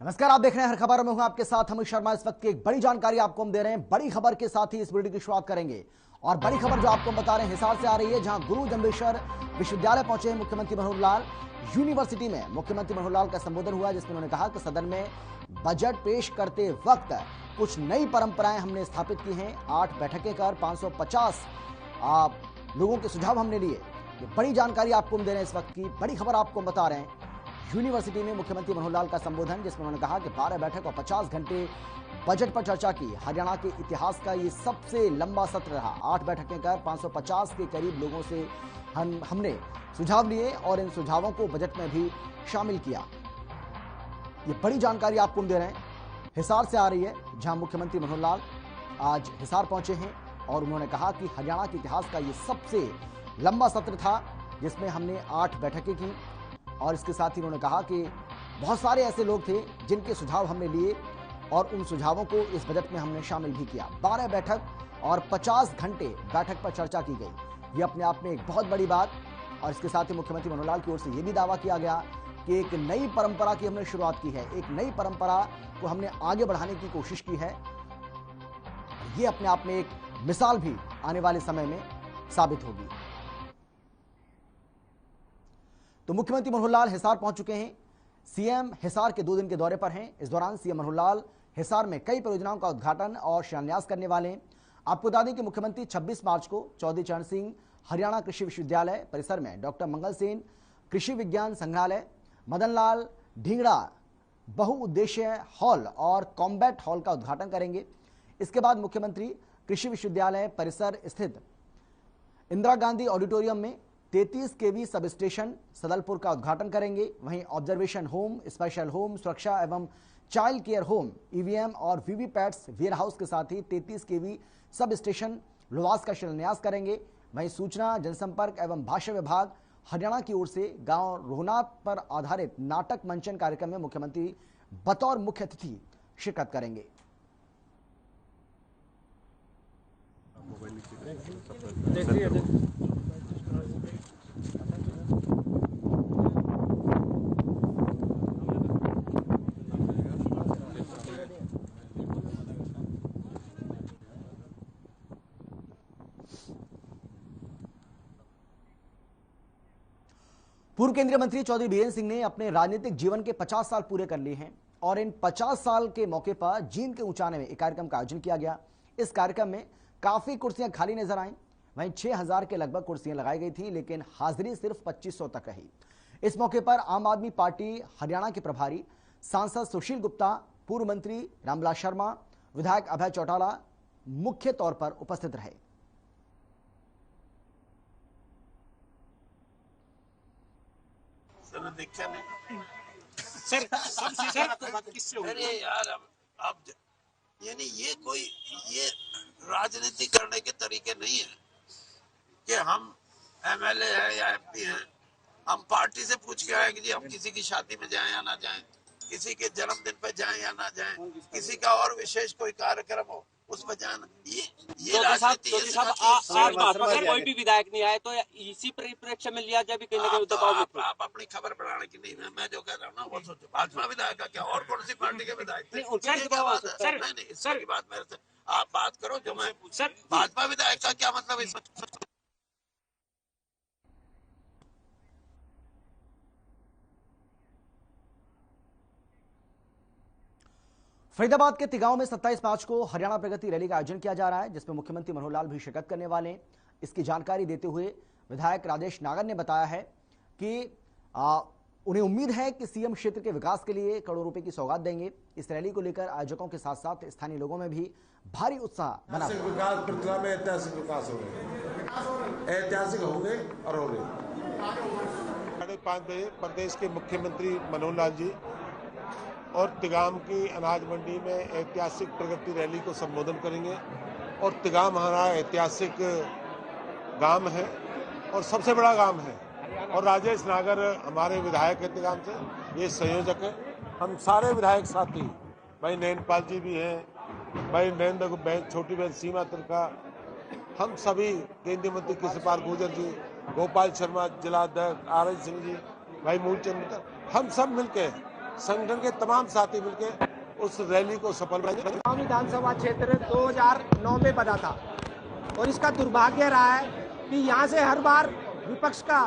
नमस्कार, आप देख रहे हैं हर खबर में हूं आपके साथ अमित शर्मा। इस वक्त की एक बड़ी जानकारी आपको हम दे रहे हैं। बड़ी खबर के साथ ही इस वीडियो की शुरुआत करेंगे और बड़ी खबर जो आपको हम बता रहे हैं हिसार से आ रही है, जहां गुरु जम्बेश्वर विश्वविद्यालय पहुंचे हैं मुख्यमंत्री मनोहर लाल। यूनिवर्सिटी में मुख्यमंत्री मनोहर लाल का संबोधन हुआ, जिसमें उन्होंने कहा कि सदन में बजट पेश करते वक्त कुछ नई परंपराएं हमने स्थापित की हैं। 8 बैठकें कर 550 लोगों के सुझाव हमने लिए। ये बड़ी जानकारी आपको हम दे रहे हैं। इस वक्त की बड़ी खबर आपको हम बता रहे हैं। यूनिवर्सिटी में मुख्यमंत्री मनोहर लाल का संबोधन, जिसमें उन्होंने कहा कि 12 बैठक और 50 घंटे बजट पर चर्चा की। हरियाणा के इतिहास का ये सबसे लंबा सत्र रहा। 8 बैठकें कर 550 के करीब लोगों से हमने सुझाव लिए और इन सुझावों को बजट में भी शामिल किया। ये बड़ी जानकारी आपको हम दे रहे हैं। हिसार से आ रही है, जहां मुख्यमंत्री मनोहर लाल आज हिसार पहुंचे हैं और उन्होंने कहा कि हरियाणा के इतिहास का ये सबसे लंबा सत्र था, जिसमें हमने 8 बैठकें की। और इसके साथ ही उन्होंने कहा कि बहुत सारे ऐसे लोग थे जिनके सुझाव हमने लिए और उन सुझावों को इस बजट में हमने शामिल भी किया। 12 बैठक और 50 घंटे बैठक पर चर्चा की गई। ये अपने आप में एक बहुत बड़ी बात। और इसके साथ ही मुख्यमंत्री मनोहर लाल की ओर से यह भी दावा किया गया कि एक नई परंपरा की हमने शुरुआत की है। एक नई परंपरा को हमने आगे बढ़ाने की कोशिश की है। ये अपने आप में एक मिसाल भी आने वाले समय में साबित होगी। तो मुख्यमंत्री मनोहर लाल हिसार पहुंच चुके हैं। सीएम हिसार के 2 दिन के दौरे पर हैं। इस दौरान सीएम मनोहर लाल हिसार में कई परियोजनाओं का उद्घाटन और शिलान्यास करने वाले हैं। आपको बता दें कि मुख्यमंत्री 26 मार्च को चौधरी चरण सिंह हरियाणा कृषि विश्वविद्यालय परिसर में डॉक्टर मंगल सेन कृषि विज्ञान संग्रहालय, मदन लाल ढींगड़ा बहुउद्देश्य हॉल और कॉम्बैट हॉल का उद्घाटन करेंगे। इसके बाद मुख्यमंत्री कृषि विश्वविद्यालय परिसर स्थित इंदिरा गांधी ऑडिटोरियम में 33 केवी सब स्टेशन सदलपुर का उद्घाटन करेंगे। वहीं ऑब्जर्वेशन होम, स्पेशल होम, सुरक्षा एवं चाइल्ड केयर होम, ईवीएम और वीवीपैट्स वेयर हाउस के साथ ही 33 केवी सब स्टेशन लोवास का शिलान्यास करेंगे। वहीं सूचना जनसंपर्क एवं भाषा विभाग हरियाणा की ओर से गांव रोहनाथ पर आधारित नाटक मंचन कार्यक्रम में मुख्यमंत्री बतौर मुख्य अतिथि शिरकत करेंगे। पूर्व केंद्रीय मंत्री चौधरी बीरेंद्र सिंह ने अपने राजनीतिक जीवन के 50 साल पूरे कर लिए हैं और इन 50 साल के मौके पर जींद के ऊंचाने में एक कार्यक्रम का आयोजन किया गया। इस कार्यक्रम में काफी कुर्सियां खाली नजर आईं। वहीं 6000 के लगभग कुर्सियां लगाई गई थी, लेकिन हाजिरी सिर्फ 2500 तक रही। इस मौके पर आम आदमी पार्टी हरियाणा के प्रभारी सांसद सुशील गुप्ता, पूर्व मंत्री रामविलास शर्मा, विधायक अभय चौटाला मुख्य तौर पर उपस्थित रहे। देखा नहीं सर, अरे यार अब यानी ये राजनीति करने के तरीके नहीं है कि हम एमएलए हैं या एमपी हैं, हम पार्टी से पूछ के आए कि जी हम किसी की शादी में जाएं या ना जाएं, किसी के जन्मदिन पे जाएं या ना जाएं, किसी का और विशेष कोई कार्यक्रम हो उसमें जाना। ये राजनीति आज भाजपा का कोई भी विधायक नहीं आए तो इसी परिप्रेक्ष्य में लिया जाए भी कहीं ना कहीं दबाव में। आप अपनी खबर बढ़ाने की नहीं, मैं जो कह रहा हूँ ना वो सोचो। भाजपा विधायक का क्या और कौन सी पार्टी के विधायक थे? नहीं, इसकी बात मेरे से आप बात करो जो मैं सर भाजपा विधायक का क्या मतलब इस। फरीदाबाद के तिगांव में 27 मार्च को हरियाणा प्रगति रैली का आयोजन किया जा रहा है, जिसमें मुख्यमंत्री मनोहर लाल भी शिरकत करने वाले हैं। इसकी जानकारी देते हुए विधायक राजेश नागर ने बताया है कि उन्हें उम्मीद है कि सीएम क्षेत्र के विकास के लिए करोड़ों रुपए की सौगात देंगे। इस रैली को लेकर आयोजकों के साथ साथ स्थानीय लोगों में भी भारी उत्साह बना हुआ है। ऐतिहासिक विकास हो रहे, ऐतिहासिक होंगे और हो रहे। 5:30 बजे प्रदेश के मुख्यमंत्री मनोहर लाल जी और तिगाम की अनाज मंडी में ऐतिहासिक प्रगति रैली को संबोधन करेंगे। और तिगाम हमारा ऐतिहासिक गांव है और सबसे बड़ा गांव है। और राजेश नागर हमारे विधायक है तिगाम से, ये संयोजक है। हम सारे विधायक साथी, भाई नैनपाल जी भी हैं, भाई नरेंद्र छोटी बहन सीमा तिरका, हम सभी केंद्रीय मंत्री कृष्णपाल गुर्जर जी, गोपाल शर्मा जिला अध्यक्ष, आरएन सिंह जी, भाई मूलचंद, हम सब मिलकर संगठन के तमाम साथी मिलकर उस रैली को सफल बनाएंगे। विधानसभा क्षेत्र 2009 में बना था और इसका दुर्भाग्य रहा है कि यहाँ से हर बार विपक्ष का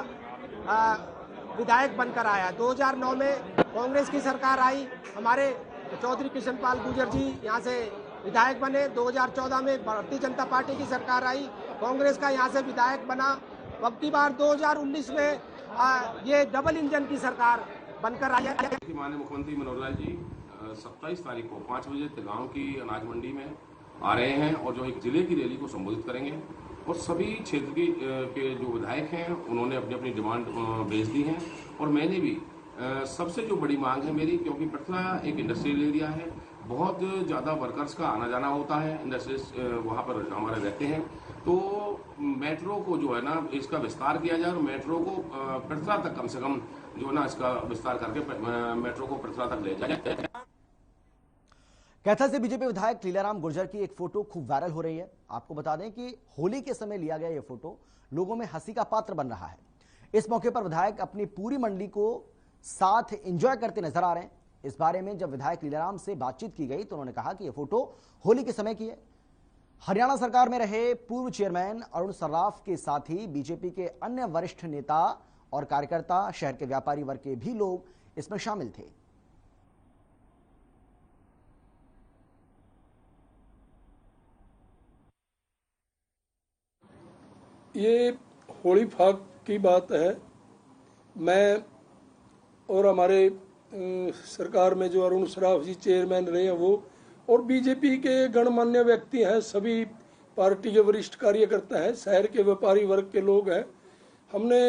विधायक बनकर आया। 2009 में कांग्रेस की सरकार आई, हमारे चौधरी कृष्णपाल गुर्जर जी यहाँ से विधायक बने। 2014 में भारतीय जनता पार्टी की सरकार आई, कांग्रेस का यहाँ से विधायक बना। अब की बार 2019 में ये डबल इंजन की सरकार बनकर आई। माननीय मुख्यमंत्री मनोहर लाल जी 27 तारीख को 5 बजे तिलगांव की अनाज मंडी में आ रहे हैं और जो एक जिले की रैली को संबोधित करेंगे और सभी क्षेत्र के जो विधायक हैं उन्होंने अपनी अपनी डिमांड भेज दी हैं और मैंने भी सबसे जो बड़ी मांग है मेरी, क्योंकि पटना एक इंडस्ट्रियल एरिया है, बहुत ज़्यादा वर्कर्स का आना जाना होता है, इंडस्ट्रीज वहाँ पर हमारे रहते हैं, तो मेट्रो को जो है ना इसका विस्तार किया जाए और मेट्रो को पटना तक कम से कम जो है ना इसका विस्तार करके मेट्रो को पटना तक ले जाए। कैथल से बीजेपी विधायक लीलाराम गुर्जर की एक फोटो खूब वायरल हो रही है। आपको बता दें कि होली के समय लिया गया यह फोटो लोगों में हंसी का पात्र बन रहा है। इस मौके पर विधायक अपनी पूरी मंडली को साथ एंजॉय करते नजर आ रहे हैं। इस बारे में जब विधायक लीलाराम से बातचीत की गई तो उन्होंने कहा कि यह फोटो होली के समय की है। हरियाणा सरकार में रहे पूर्व चेयरमैन अरुण सर्राफ के साथ ही बीजेपी के अन्य वरिष्ठ नेता और कार्यकर्ता, शहर के व्यापारी वर्ग के भी लोग इसमें शामिल थे। ये होली फाग की बात है। मैं और हमारे सरकार में जो अरुण सराफ जी चेयरमैन रहे हैं वो और बीजेपी के गणमान्य व्यक्ति हैं, सभी पार्टी के वरिष्ठ कार्यकर्ता हैं, शहर के व्यापारी वर्ग के लोग हैं। हमने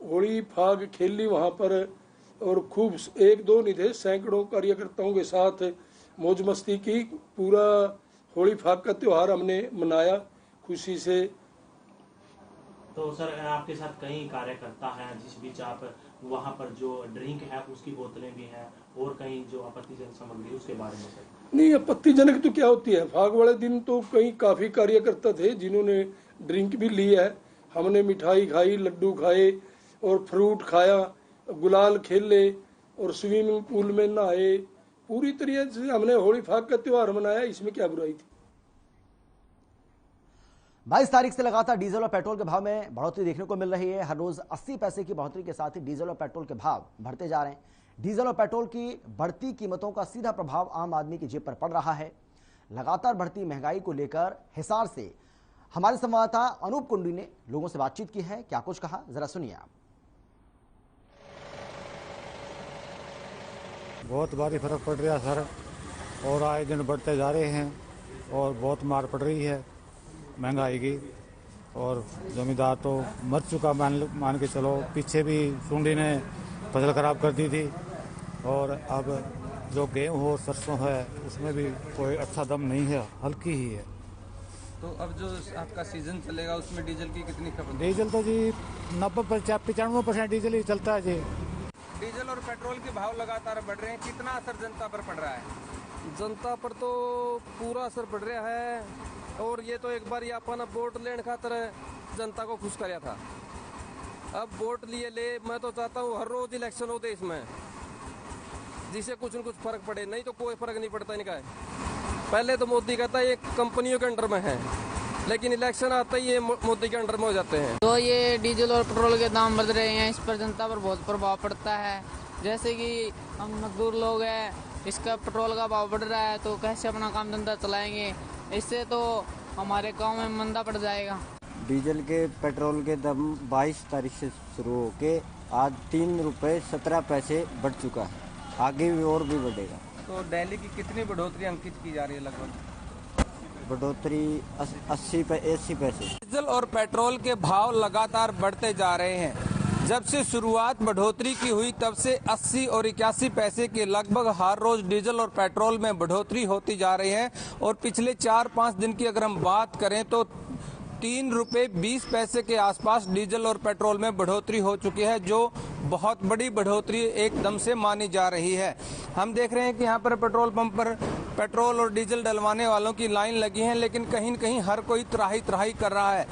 होली फाग खेली वहाँ पर और खूब एक दो नहीं थे, सैकड़ों कार्यकर्ताओं के साथ मौज मस्ती की। पूरा होली फाग का त्यौहार हमने मनाया खुशी से। तो सर आपके साथ कई कार्यकर्ता हैं, जिस बीच आप वहाँ पर जो ड्रिंक है उसकी बोतलें भी हैं और कहीं जो आपत्तिजनक सामग्री उसके बारे में सर? नहीं, आपत्तिजनक तो क्या होती है, फाग वाले दिन तो कई काफी कार्यकर्ता थे जिन्होंने ड्रिंक भी ली है। हमने मिठाई खाई, लड्डू खाए और फ्रूट खाया, गुलाल खेले और स्विमिंग पूल में नहाए। पूरी तरीके से हमने होली फाग का त्योहार मनाया, इसमें क्या बुराई थी। 22 तारीख से लगातार डीजल और पेट्रोल के भाव में बढ़ोतरी देखने को मिल रही है। हर रोज 80 पैसे की बढ़ोतरी के साथ ही डीजल और पेट्रोल के भाव बढ़ते जा रहे हैं। डीजल और पेट्रोल की बढ़ती कीमतों का सीधा प्रभाव आम आदमी की जेब पर पड़ रहा है। लगातार बढ़ती महंगाई को लेकर हिसार से हमारे संवाददाता अनूप कुंडी ने लोगों से बातचीत की है। क्या कुछ कहा, जरा सुनिए आप। बहुत भारी फर्क पड़ रहा सर, और आए दिन बढ़ते जा रहे हैं और बहुत मार पड़ रही है महंगाई की। और जमींदार तो मर चुका मान के चलो, पीछे भी सुंडी ने फसल खराब कर दी थी और अब जो गेहूँ हो सरसों है उसमें भी कोई अच्छा दम नहीं है, हल्की ही है। तो अब जो आपका सीजन चलेगा उसमें डीजल की कितनी खपत? डीजल तो जी 90-95% डीजल ही चलता है जी। डीजल और पेट्रोल के भाव लगातार बढ़ रहे हैं, कितना असर जनता पर पड़ रहा है? जनता पर तो पूरा असर पड़ रहा है। और ये तो एक बार ये अपन वोट लेने खातर जनता को खुश कराया था, अब वोट लिए ले। मैं तो चाहता हूँ हर रोज इलेक्शन होते इसमें, जिससे कुछ न कुछ फर्क पड़े, नहीं तो कोई फर्क नहीं पड़ता इनका। पहले तो मोदी कहता है ये कंपनियों के अंडर में है, लेकिन इलेक्शन आता ही ये मोदी के अंडर में हो जाते हैं। तो ये डीजल और पेट्रोल के दाम बढ़ रहे हैं, इस पर जनता पर बहुत प्रभाव पड़ता है। जैसे कि हम मजदूर लोग हैं, इसका पेट्रोल का भाव बढ़ रहा है तो कैसे अपना काम धंधा चलाएंगे, इससे तो हमारे गांव में मंदा पड़ जाएगा। डीजल के पेट्रोल के दाम 22 तारीख से शुरू होके आज 3 रुपये 17 पैसे बढ़ चुका है, आगे भी और भी बढ़ेगा। तो दिल्ली की कितनी बढ़ोतरी अंकित की जा रही है? लगभग बढ़ोतरी 80 पैसे। डीजल और पेट्रोल के भाव लगातार बढ़ते जा रहे हैं। जब से शुरुआत बढ़ोतरी की हुई तब से 80 और 81 पैसे के लगभग हर रोज डीजल और पेट्रोल में बढ़ोतरी होती जा रही है। और पिछले 4-5 दिन की अगर हम बात करें तो 3 रुपये 20 पैसे के आसपास डीजल और पेट्रोल में बढ़ोतरी हो चुकी है, जो बहुत बड़ी बढ़ोतरी एकदम से मानी जा रही है। हम देख रहे हैं कि यहाँ पर पेट्रोल पंप पर पेट्रोल और डीजल डलवाने वालों की लाइन लगी है, लेकिन कहीं न कहीं हर कोई त्राही कर रहा है।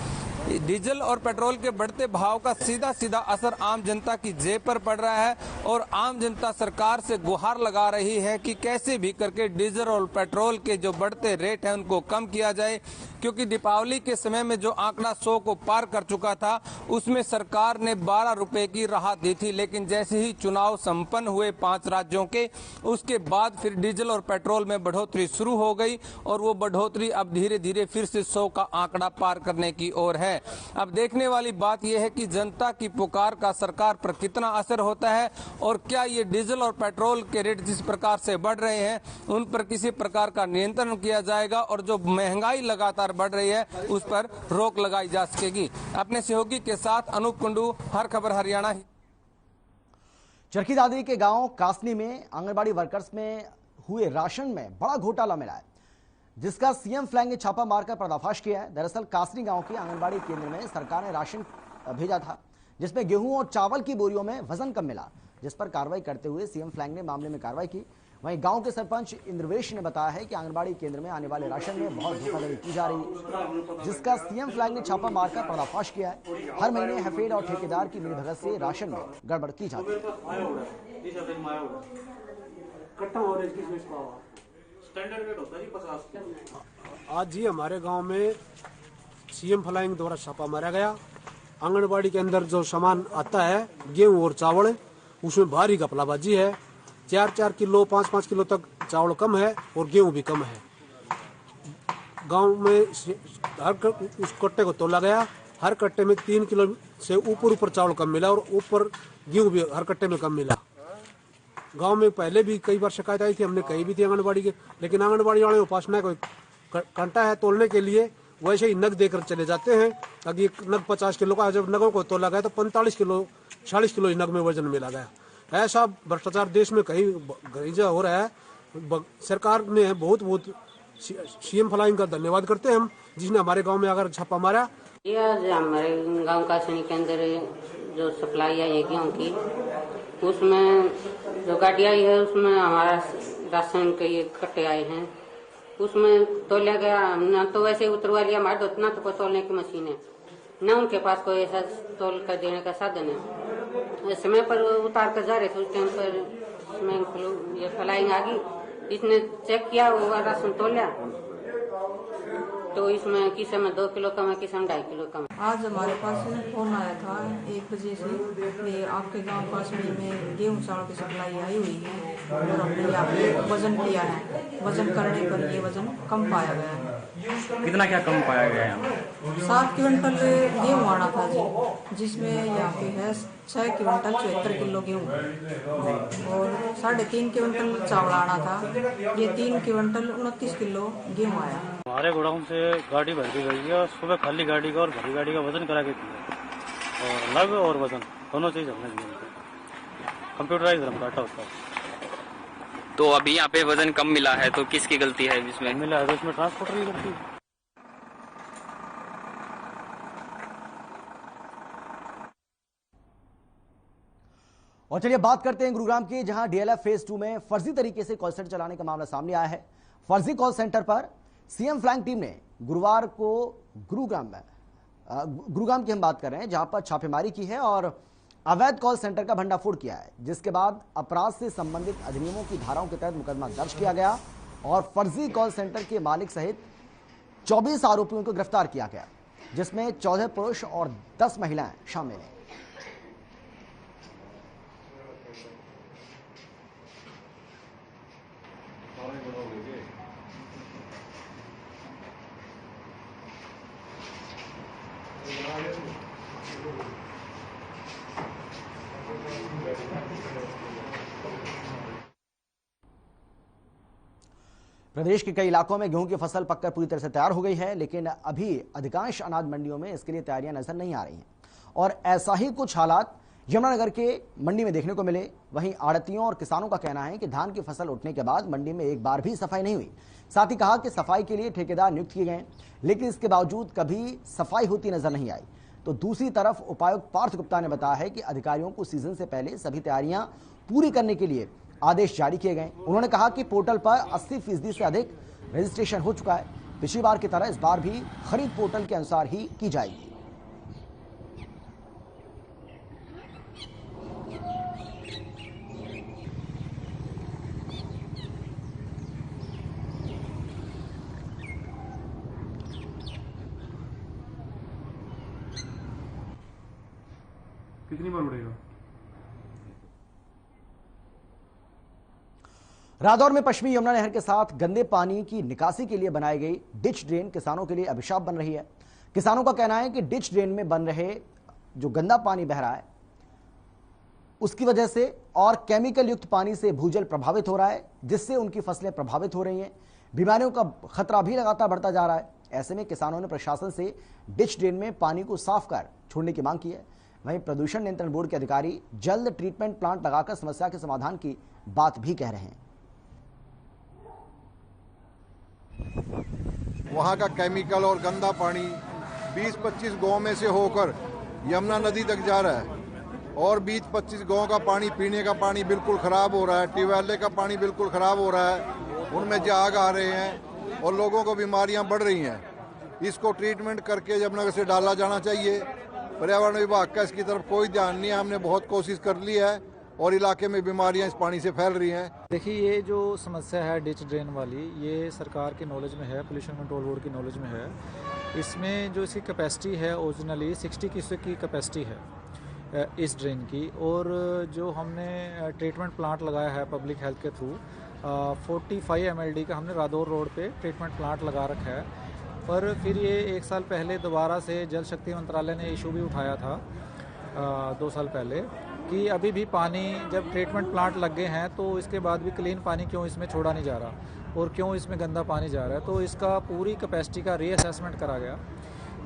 डीजल और पेट्रोल के बढ़ते भाव का सीधा सीधा असर आम जनता की जेब पर पड़ रहा है और आम जनता सरकार से गुहार लगा रही है कि कैसे भी करके डीजल और पेट्रोल के जो बढ़ते रेट हैं उनको कम किया जाए, क्योंकि दीपावली के समय में जो आंकड़ा 100 को पार कर चुका था उसमें सरकार ने 12 रुपए की राहत दी थी, लेकिन जैसे ही चुनाव संपन्न हुए 5 राज्यों के, उसके बाद फिर डीजल और पेट्रोल में बढ़ोतरी शुरू हो गई और वो बढ़ोतरी अब धीरे धीरे फिर से 100 का आंकड़ा पार करने की ओर है। अब देखने वाली बात यह है कि जनता की पुकार का सरकार पर कितना असर होता है और क्या ये डीजल और पेट्रोल के रेट जिस प्रकार से बढ़ रहे हैं उन पर किसी प्रकार का नियंत्रण किया जाएगा और जो महंगाई लगातार बढ़ रही है उस पर रोक लगाई जा सकेगी। अपने सहयोगी के साथ अनूप कुंडू, हर खबर हरियाणा। चरखी दादरी के गांव कासनी में आंगनबाड़ी वर्कर्स में हुए राशन में बड़ा घोटाला मिला है, जिसका सीएम फ्लैग ने छापा मारकर पर्दाफाश किया है। दरअसल कासनी गांव के आंगनबाड़ी केंद्र में सरकार ने राशन भेजा था, जिसमें गेहूं और चावल की बोरियों में वजन कम मिला, जिस पर कार्रवाई करते हुए सीएम फ्लैग ने मामले में कार्रवाई की। वहीं गांव के सरपंच इंद्रवेश ने बताया है कि आंगनबाड़ी केंद्र में आने वाले राशन में बहुत धोखाधड़ी की जा रही है, जिसका सीएम फ्लैग ने छापा मारकर पर्दाफाश किया है। हर महीने हैफेड और ठेकेदार की मिलीभगत से राशन में गड़बड़ की जाती है। आज जी हमारे गांव में सीएम फ्लाइंग द्वारा छापा मारा गया। आंगनबाड़ी के अंदर जो सामान आता है गेहूं और चावल, उसमें भारी घपलाबाजी है। 4-4 किलो 5-5 किलो तक चावल कम है और गेहूं भी कम है। गांव में हर उस कट्टे को तोला गया, हर कट्टे में 3 किलो से ऊपर चावल कम मिला और ऊपर गेहूं भी हर कट्टे में कम मिला। गांव में पहले भी कई बार शिकायत आई थी, हमने कही भी थी आंगनबाड़ी के, लेकिन आंगनबाड़ी वाले के पास ना कोई कांटा है तोलने के लिए, वैसे ही नग देकर चले जाते हैं। ताकि नग 50 किलो का, जब नगों को तोला गया तो 45 किलो 40 किलो नग में वजन मिला गया। ऐसा भ्रष्टाचार देश में कहीं गरीजा हो रहा है। सरकार ने बहुत सीएम फ्लाइंग का धन्यवाद करते हैं हम, जिसने हमारे गांव में आकर छापा मारा। यह हमारे गांव कासनी के अंदर जो सप्लाई आई है गेहूं की, उसमें जो गाड़ी आई है उसमें हमारा राशन के ये कट्टे आए हैं, उसमें तोला गया। न तो वैसे उतरवा लिया, हमारे ना तो कोई तोलने की मशीन है, न उनके पास कोई ऐसा तोल कर देने का साधन है। समय पर उतार कर जा रहे थे, उस टाइम पर ये फ्लाइंग आ गई। इसने चेक किया, वो राशन तोला तो इसमें किसी में 2 किलो कम है, किसी में 2.5 किलो कम है। आज हमारे पास फोन आया था 1 बजे से, आपके गांव कासनी में गेहूं चावल की सप्लाई आई हुई है और हमने यहाँ पे वजन किया है। वजन करने पर ये वजन कम पाया गया है। कितना क्या कम पाया गया है? 7 क्विंटल गेहूं आना था जी, जिसमें यहाँ पे है 6 क्विंटल 74 किलो गेहूं और 3.5 क्विंटल चावल आना था। ये 3 क्विंटल 29 किलो गेहूं आया। हमारे गोडाउन से गाड़ी भर के गई है और सुबह खाली गाड़ी का और भरी गाड़ी का वजन करा के दिया, और नग और वजन दोनों चीज हमने दिए। कंप्यूटराइज हम काटा होता है। तो अभी यहाँ पे वजन कम मिला है तो किसकी गलती है इसमें? मिला है तो इसमें ट्रांसपोर्टर की गलती है। और चलिए बात करते हैं गुरुग्राम की, जहां डीएलएफ फेज 2 में फर्जी तरीके से कॉल सेंटर चलाने का मामला सामने आया है। फर्जी कॉल सेंटर पर सीएम फ्लैग टीम ने गुरुवार को गुरुग्राम की हम बात कर रहे हैं, जहां पर छापेमारी की है और अवैध कॉल सेंटर का भंडाफोड़ किया है, जिसके बाद अपराध से संबंधित अधिनियमों की धाराओं के तहत मुकदमा दर्ज किया गया और फर्जी कॉल सेंटर के मालिक सहित 24 आरोपियों को गिरफ्तार किया गया, जिसमें 14 पुरुष और 10 महिलाएं शामिल हैं। प्रदेश के कई इलाकों में गेहूं की फसल पककर पूरी तरह से तैयार हो गई है, लेकिन अभी अधिकांश अनाज मंडियों में इसके लिए तैयारियां नजर नहीं आ रही हैं और ऐसा ही कुछ हालात यमुनानगर के मंडी में देखने को मिले। वहीं आड़तियों और किसानों का कहना है कि धान की फसल उठने के बाद मंडी में एक बार भी सफाई नहीं हुई। साथ ही कहा कि सफाई के लिए ठेकेदार नियुक्त किए गए, लेकिन इसके बावजूद कभी सफाई होती नजर नहीं आई। तो दूसरी तरफ उपायुक्त पार्थ गुप्ता ने बताया है कि अधिकारियों को सीजन से पहले सभी तैयारियां पूरी करने के लिए आदेश जारी किए गए। उन्होंने कहा कि पोर्टल पर 80% से अधिक रजिस्ट्रेशन हो चुका है। पिछली बार की तरह इस बार भी खरीद पोर्टल के अनुसार ही की जाएगी। कितनी बार उड़ेगा? रादौर में पश्चिमी यमुना नहर के साथ गंदे पानी की निकासी के लिए बनाई गई डिच ड्रेन किसानों के लिए अभिशाप बन रही है। किसानों का कहना है कि डिच ड्रेन में बन रहे जो गंदा पानी बह रहा है उसकी वजह से और केमिकल युक्त पानी से भूजल प्रभावित हो रहा है, जिससे उनकी फसलें प्रभावित हो रही हैं। बीमारियों का खतरा भी लगातार बढ़ता जा रहा है। ऐसे में किसानों ने प्रशासन से डिच ड्रेन में पानी को साफ कर छोड़ने की मांग की है। वहीं प्रदूषण नियंत्रण बोर्ड के अधिकारी जल्द ट्रीटमेंट प्लांट लगाकर समस्या के समाधान की बात भी कह रहे हैं। वहाँ का केमिकल और गंदा पानी 20-25 गांव में से होकर यमुना नदी तक जा रहा है और 20-25 गांव का पानी, पीने का पानी बिल्कुल खराब हो रहा है। ट्यूबवेल का पानी बिल्कुल खराब हो रहा है, उनमें झाग आ रहे हैं और लोगों को बीमारियां बढ़ रही हैं। इसको ट्रीटमेंट करके यमुना से डाला जाना चाहिए। पर्यावरण विभाग का इसकी तरफ कोई ध्यान नहीं है। हमने बहुत कोशिश कर ली है और इलाके में बीमारियां इस पानी से फैल रही हैं। देखिए, ये जो समस्या है डिच ड्रेन वाली, ये सरकार के नॉलेज में है, पोल्यूशन कंट्रोल बोर्ड की नॉलेज में है। इसमें जो इसकी कैपेसिटी है ओरिजिनली 60 क्यूसेक की कैपेसिटी है इस ड्रेन की, और जो हमने ट्रीटमेंट प्लांट लगाया है पब्लिक हेल्थ के थ्रू 45 mld का हमने रादौर रोड पे ट्रीटमेंट प्लांट लगा रखा है। पर फिर ये 1 साल पहले दोबारा से जल शक्ति मंत्रालय ने इशू भी उठाया था 2 साल पहले कि अभी भी पानी जब ट्रीटमेंट प्लांट लग गए हैं तो इसके बाद भी क्लीन पानी क्यों इसमें छोड़ा नहीं जा रहा और क्यों इसमें गंदा पानी जा रहा है। तो इसका पूरी कैपेसिटी का रीअसेसमेंट करा गया।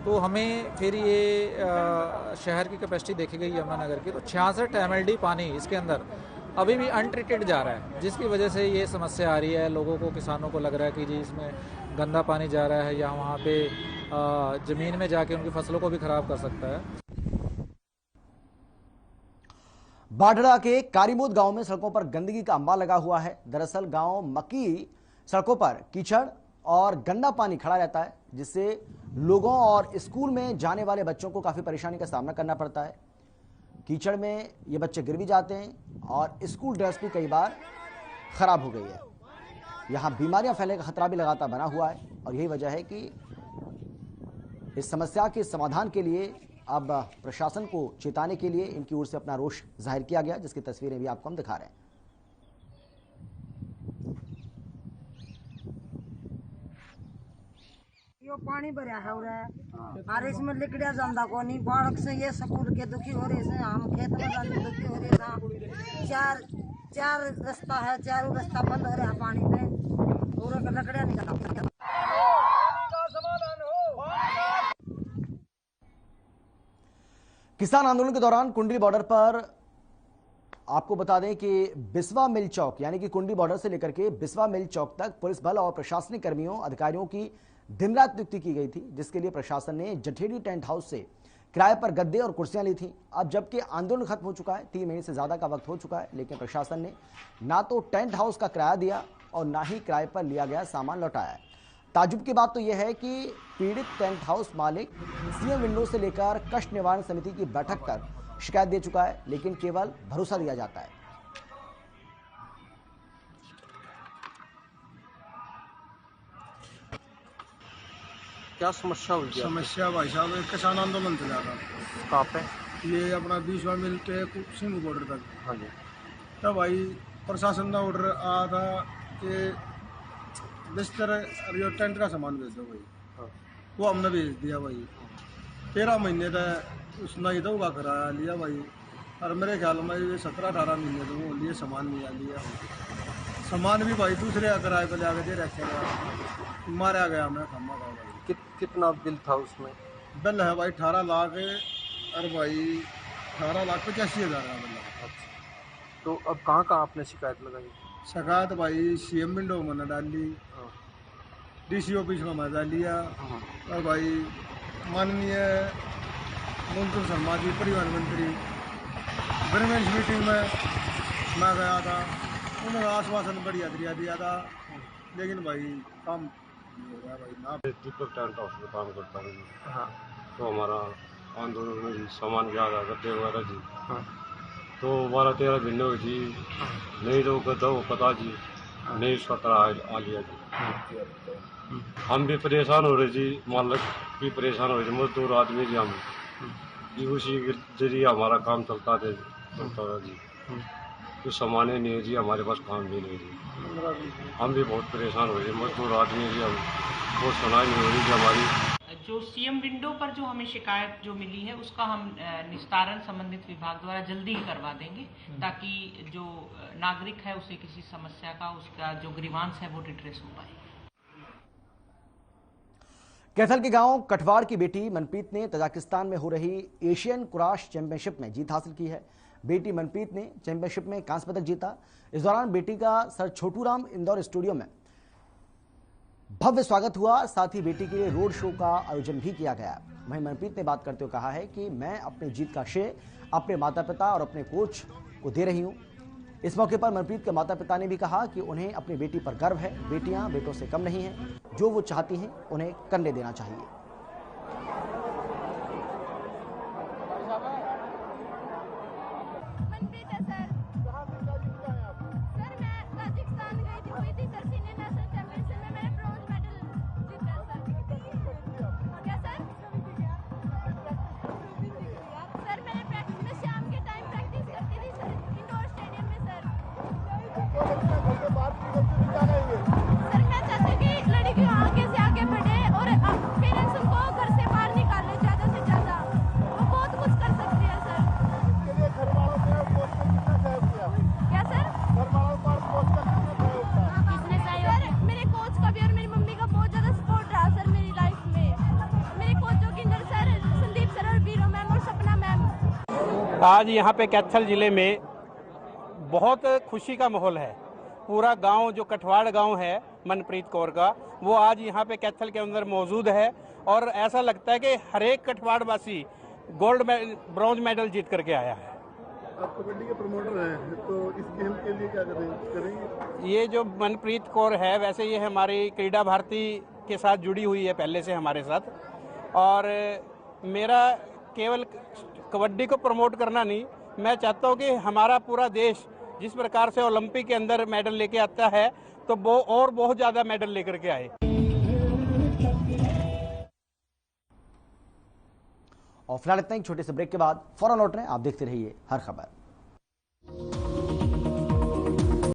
तो हमें फिर ये शहर की कैपेसिटी देखी गई यमुनानगर की, तो 66 mld पानी इसके अंदर अभी भी अनट्रीटेड जा रहा है, जिसकी वजह से ये समस्या आ रही है। लोगों को, किसानों को लग रहा है कि जी इसमें गंदा पानी जा रहा है या वहाँ पे ज़मीन में जाके उनकी फसलों को भी ख़राब कर सकता है। बाढ़ड़ा के कारीमोद गांव में सड़कों पर गंदगी का अंबार लगा हुआ है। दरअसल गांव मक्की सड़कों पर कीचड़ और गंदा पानी खड़ा रहता है, जिससे लोगों और स्कूल में जाने वाले बच्चों को काफी परेशानी का सामना करना पड़ता है। कीचड़ में ये बच्चे गिर भी जाते हैं और स्कूल ड्रेस भी कई बार खराब हो गई है। यहाँ बीमारियां फैलने का खतरा भी लगातार बना हुआ है और यही वजह है कि इस समस्या के समाधान के लिए अब प्रशासन को चेताने के लिए इनकी ओर से अपना रोष जाहिर किया गया, जिसकी तस्वीरें भी आपको हम दिखा रहे हैं। यो पानी भरा है और इसमें लिकड़िया जांदा को नहीं। बाढ़ से ये स्कूल के दुखी हो रहे हैं, हम खेत में जाने दुखी हो रहे हैं। चार रास्ता है, चारों रास्ता बंद हो रहा है पानी में, पूरा का लकड़िया निकला। किसान आंदोलन के दौरान कुंडली बॉर्डर पर आपको बता दें कि बिस्वा मिल चौक यानी कि कुंडली बॉर्डर से लेकर के बिस्वा मिल चौक तक पुलिस बल और प्रशासनिक कर्मियों अधिकारियों की दिन रात नियुक्ति की गई थी, जिसके लिए प्रशासन ने जठेड़ी टेंट हाउस से किराए पर गद्दे और कुर्सियां ली थी। अब जबकि आंदोलन खत्म हो चुका है, 3 महीने से ज्यादा का वक्त हो चुका है, लेकिन प्रशासन ने ना तो टेंट हाउस का किराया दिया और ना ही किराए पर लिया गया सामान लौटाया। ताजुब की बात तो यह है कि पीड़ित टेंट हाउस मालिक सीएम विंडो से लेकर कष्ट निवारण समिति की बैठक कर शिकायत दे चुका है, लेकिन केवल भरोसा दिया जाता है। क्या समस्या हुई? समस्या भाई साहब एक किसान आंदोलन चला था। कहाँ पे? ये अपना 20वां मिल के सिंह बॉर्डर तक। हाँ जी। तब भाई प्रशासन का ऑर्डर आया था कि बिस्तर और ये टेंट का सामान भेज दो भाई। हाँ। वो हमने भेज दिया भाई। 13 महीने तक उसने इधर का कराया लिया भाई, और मेरे ख्याल में ये 17-18 महीने तो वो लिए सामान नहीं लिया। सामान भी भाई दूसरे किराए पर ले दे रखे, मारा गया हमें खम्मा का भाई। कितना बिल था उसमें? बिल है भाई 18 लाख और भाई 18,85,000 का बिल है। तो अब कहाँ कहाँ आपने शिकायत लगाई? शिकायत भाई सीएम विंडो में मैंने डाल ली, डीसी ऑफिस में मैं डाल लिया, और भाई माननीय मुंतुर शर्मा जी परिवहन मंत्री ब्रिमेंस मीटिंग में मैं गया था, उन्होंने आश्वासन बढ़िया दिया था, लेकिन भाई काम दीपक टेंट हाउस में काम करता हूँ। हाँ। तो हमारा आंदोलन में जी सामान क्या था, गद्दे वगैरह जी। हाँ। तो 12-13 दिन हो जी। हाँ। नहीं तो गद्दा हो पता जी। हाँ। नहीं 17 आ लिया जी। हाँ। हम भी परेशान हो रहे जी, मालिक भी परेशान हो रहे, मजदूर आदमी जी हम। कि उसी के जरिए हमारा काम चलता था जी। कुछ सामान नहीं है जी, हमारे पास काम भी नहीं जी। हम भी बहुत परेशान हो रहे, मजदूर आदमी जी, हम बहुत सुनाई नहीं हो रही कि हमारी। जो सीएम विंडो पर जो हमें शिकायत जो मिली है उसका हम निस्तारण संबंधित विभाग द्वारा जल्दी ही करवा देंगे, ताकि जो नागरिक है उसे किसी समस्या का उसका जो ग्रीवांस है वो रिड्रेस हो पाए। कैथल के गांव कठवाड़ की बेटी मनप्रीत ने तजाकिस्तान में हो रही एशियन कुराश चैंपियनशिप में जीत हासिल की है। बेटी मनप्रीत ने चैंपियनशिप में कांस्य पदक जीता। इस दौरान बेटी का सर छोटूराम इंदौर स्टेडियम में भव्य स्वागत हुआ। साथ ही बेटी के लिए रोड शो का आयोजन भी किया गया। वहीं मनप्रीत ने बात करते हुए कहा है कि मैं अपनी जीत का श्रेय अपने माता पिता और अपने कोच को दे रही हूं। इस मौके पर मनप्रीत के माता पिता ने भी कहा कि उन्हें अपनी बेटी पर गर्व है। बेटियां बेटों से कम नहीं हैं, जो वो चाहती हैं उन्हें करने देना चाहिए। आज यहाँ पे कैथल जिले में बहुत खुशी का माहौल है। पूरा गांव जो कठवाड़ गांव है मनप्रीत कौर का, वो आज यहाँ पे कैथल के अंदर मौजूद है और ऐसा लगता है कि हर एक कठवाड़ वासी गोल्ड ब्रॉन्ज मेडल जीत करके आया है। आप कबड्डी के प्रमोटर हैं, तो इस गेम के लिए क्या करेंगे? ये जो मनप्रीत कौर है, वैसे ये हमारी क्रीडा भारती के साथ जुड़ी हुई है पहले से हमारे साथ, और मेरा केवल कबड्डी को प्रमोट करना नहीं, मैं चाहता हूँ कि हमारा पूरा देश जिस प्रकार से ओलंपिक के अंदर मेडल लेके आता है तो वो और बहुत ज्यादा मेडल लेकर के आए। और फिलहाल इतना ही, छोटे से ब्रेक के बाद फौरन लौट रहे हैं। आप देखते रहिए हर खबर।